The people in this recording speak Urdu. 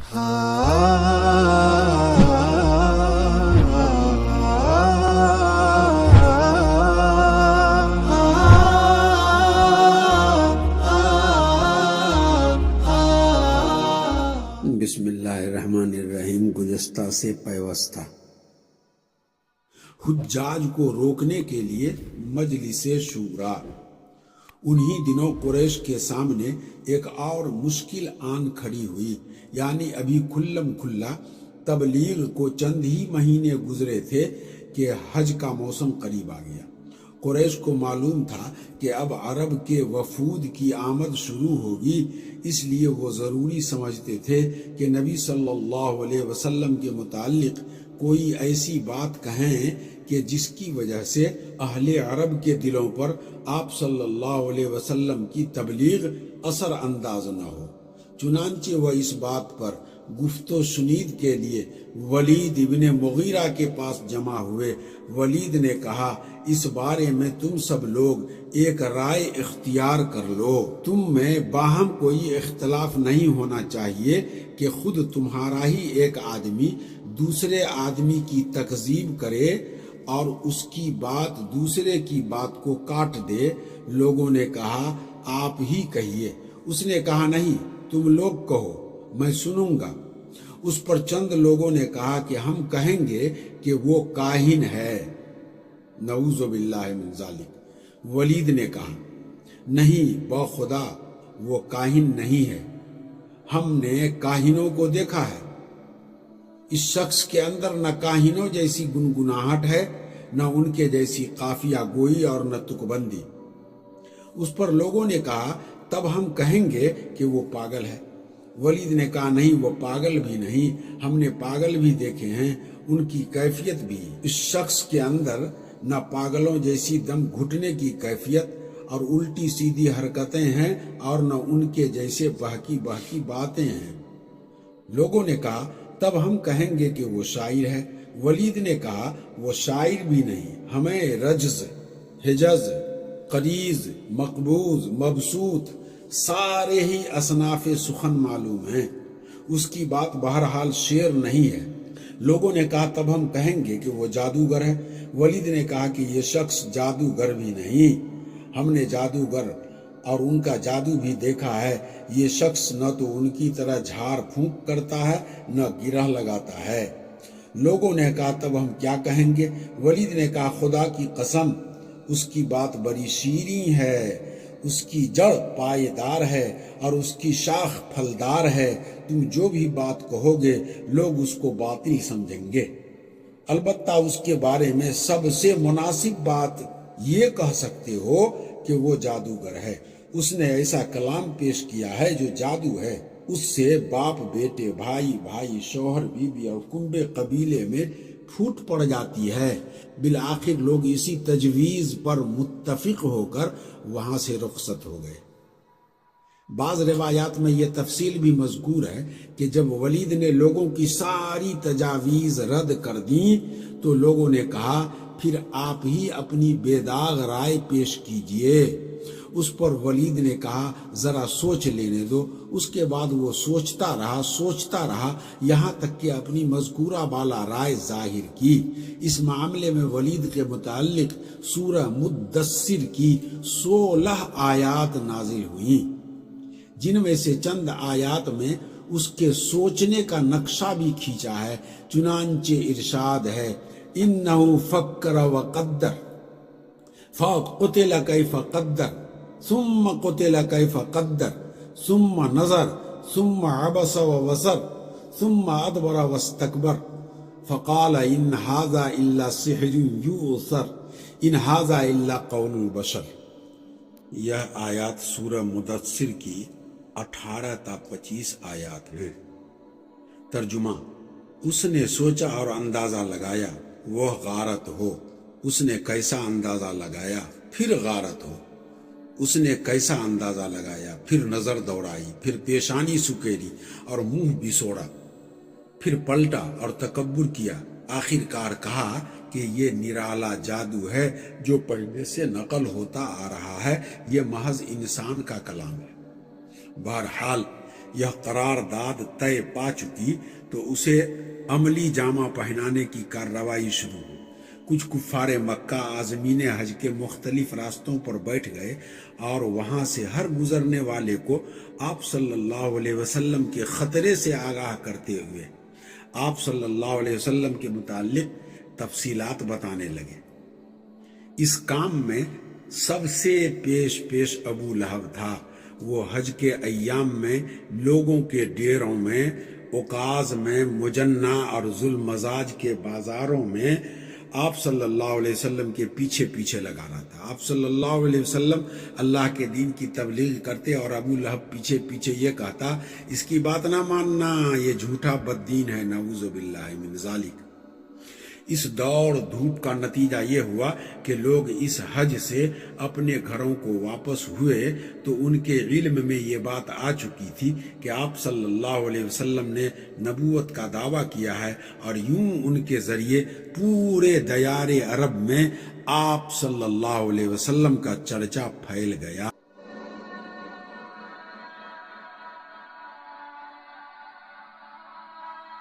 بسم اللہ الرحمن الرحیم۔ گزشتہ سے پیوستہ حجاج کو روکنے کے لیے مجلس شورا۔ انہی دنوں قریش کے سامنے ایک اور مشکل آن کھڑی ہوئی، یعنی ابھی کھلم کھلا تبلیغ کو چند ہی مہینے گزرے تھے کہ حج کا موسم قریب آ گیا۔ قریش کو معلوم تھا کہ اب عرب کے وفود کی آمد شروع ہوگی، اس لیے وہ ضروری سمجھتے تھے کہ نبی صلی اللہ علیہ وسلم کے متعلق کوئی ایسی بات کہیں کہ جس کی وجہ سے اہل عرب کے دلوں پر آپ صلی اللہ علیہ وسلم کی تبلیغ اثر انداز نہ ہو۔ چنانچہ وہ اس بات پر گفت و شنید کے لیے ولید ابن مغیرہ کے پاس جمع ہوئے۔ ولید نے کہا، اس بارے میں تم سب لوگ ایک رائے اختیار کر لو۔ تم میں باہم کوئی اختلاف نہیں ہونا چاہیے کہ خود تمہارا ہی ایک آدمی دوسرے آدمی کی تکذیب کرے اور اس کی بات دوسرے کی بات کو کاٹ دے۔ لوگوں نے کہا، آپ ہی کہیے۔ اس نے کہا، نہیں، تم لوگ کہو، میں سنوں گا۔ اس پر چند لوگوں نے کہا کہ ہم کہیں گے کہ وہ کاہن ہے۔ نعوذ باللہ من ذالک۔ ولید نے کہا، نہیں، بخدا وہ کاہن نہیں ہے، ہم نے کاہنوں کو دیکھا ہے۔ اس شخص کے اندر نہ کاہنوں جیسی گنگناہٹ ہے، نہ ان کے جیسی قافیہ گوئی اور نہ تک بندی۔ اس پر لوگوں نے کہا، تب ہم کہیں گے کہ وہ پاگل ہے۔ ولید نے کہا، نہیں، وہ پاگل بھی نہیں، ہم نے پاگل بھی دیکھے ہیں، ان کی کیفیت بھی۔ اس شخص کے اندر نہ پاگلوں جیسی دم گھٹنے کی کیفیت اور الٹی سیدھی حرکتیں ہیں اور نہ ان کے جیسے بہکی بہکی باتیں ہیں۔ لوگوں نے کہا، تب ہم کہیں گے کہ وہ شاعر ہے۔ ولید نے کہا، وہ شاعر بھی نہیں، ہمیں رجز، حجز، قریز، مقبوض، مبسوط سارے ہی اصناف سخن معلوم ہیں، اس کی بات بہرحال شعر نہیں ہے۔ لوگوں نے کہا، تب ہم کہیں گے کہ وہ جادوگر ہے۔ ولید نے کہا کہ یہ شخص جادوگر بھی نہیں، ہم نے جادوگر اور ان کا جادو بھی دیکھا ہے۔ یہ شخص نہ تو ان کی طرح جھاڑ پھونک کرتا ہے نہ گرہ لگاتا ہے۔ لوگوں نے کہا، تب ہم کیا کہیں گے؟ ولید نے کہا، خدا کی قسم، اس کی بات بڑی شیریں ہے، اس کی جڑ پائیدار ہے اور اس کی شاخ پھلدار ہے۔ تم جو بھی بات کہو گے لوگ اس کو باطل سمجھیں گے۔ البتہ اس کے بارے میں سب سے مناسب بات یہ کہہ سکتے ہو کہ وہ جادوگر ہے۔ اس نے ایسا کلام پیش کیا ہے جو جادو ہے۔ اس سے باپ بیٹے، بھائی بھائی، شوہر بیوی اور کنبے قبیلے میں پھوٹ پڑ جاتی ہے۔ بالآخر لوگ اسی تجویز پر متفق ہو کر وہاں سے رخصت ہو گئے۔ بعض روایات میں یہ تفصیل بھی مذکور ہے کہ جب ولید نے لوگوں کی ساری تجاویز رد کر دیں تو لوگوں نے کہا، پھر آپ ہی اپنی بے داغ رائے پیش کیجئے۔ اس پر ولید نے کہا، ذرا سوچ لینے دو۔ اس کے بعد وہ سوچتا رہا یہاں تک کہ اپنی مذکورہ بالا رائے ظاہر کی۔ اس معاملے میں ولید کے متعلق سورہ مدثر کی 16 آیات نازل ہوئیں، جن میں سے چند آیات میں اس کے سوچنے کا نقشہ بھی کھینچا ہے۔ چنانچہ ارشاد ہے، انہو فکر وقدر فقتل کیف قدر ثم قتل کیف قدر ثم نظر ثم عبس وبصر ثم ادبر واستکبر فقال ان ھذا الا سحر یؤثر ان ھذا الا قول البشر۔ یہ آیات سورہ مدثر کی 18 تا 25 آیات ہیں۔ ترجمہ، اس نے سوچا اور اندازہ لگایا، وہ غارت ہو۔ اس نے کیسا اندازہ لگایا، پھر غارت ہو۔ اس نے کیسا اندازہ لگایا، پھر نظر دوڑائی، پھر پیشانی سکیری اور منہ بسوڑا، پھر پلٹا اور تکبر کیا۔ آخر کار کہا کہ یہ نرالا جادو ہے جو پہلے سے نقل ہوتا آ رہا ہے، یہ محض انسان کا کلام ہے۔ بہرحال یہ قرارداد طے پا چکی تو اسے عملی جامہ پہنانے کی کارروائی شروع ہوئی۔ کچھ کفار مکہ عازمین حج کے مختلف راستوں پر بیٹھ گئے اور وہاں سے ہر گزرنے والے کو آپ صلی اللہ علیہ وسلم کے خطرے سے آگاہ کرتے ہوئے آپ صلی اللہ علیہ وسلم کے متعلق تفصیلات بتانے لگے۔ اس کام میں سب سے پیش ابو لہب تھا۔ وہ حج کے ایام میں لوگوں کے ڈیروں میں، عکاظ میں، مجنہ اور ذوالمزاج کے بازاروں میں آپ صلی اللہ علیہ وسلم کے پیچھے لگا رہا تھا۔ آپ صلی اللہ علیہ وسلم اللہ کے دین کی تبلیغ کرتے اور ابو لہب پیچھے یہ کہتا، اس کی بات نہ ماننا، یہ جھوٹا بددین ہے، نعوذ باللہ من ذالک۔ اس دوڑ دھوپ کا نتیجہ یہ ہوا کہ لوگ اس حج سے اپنے گھروں کو واپس ہوئے تو ان کے علم میں یہ بات آ چکی تھی کہ آپ صلی اللہ علیہ وسلم نے نبوت کا دعویٰ کیا ہے، اور یوں ان کے ذریعے پورے دیار عرب میں آپ صلی اللہ علیہ وسلم کا چرچا پھیل گیا۔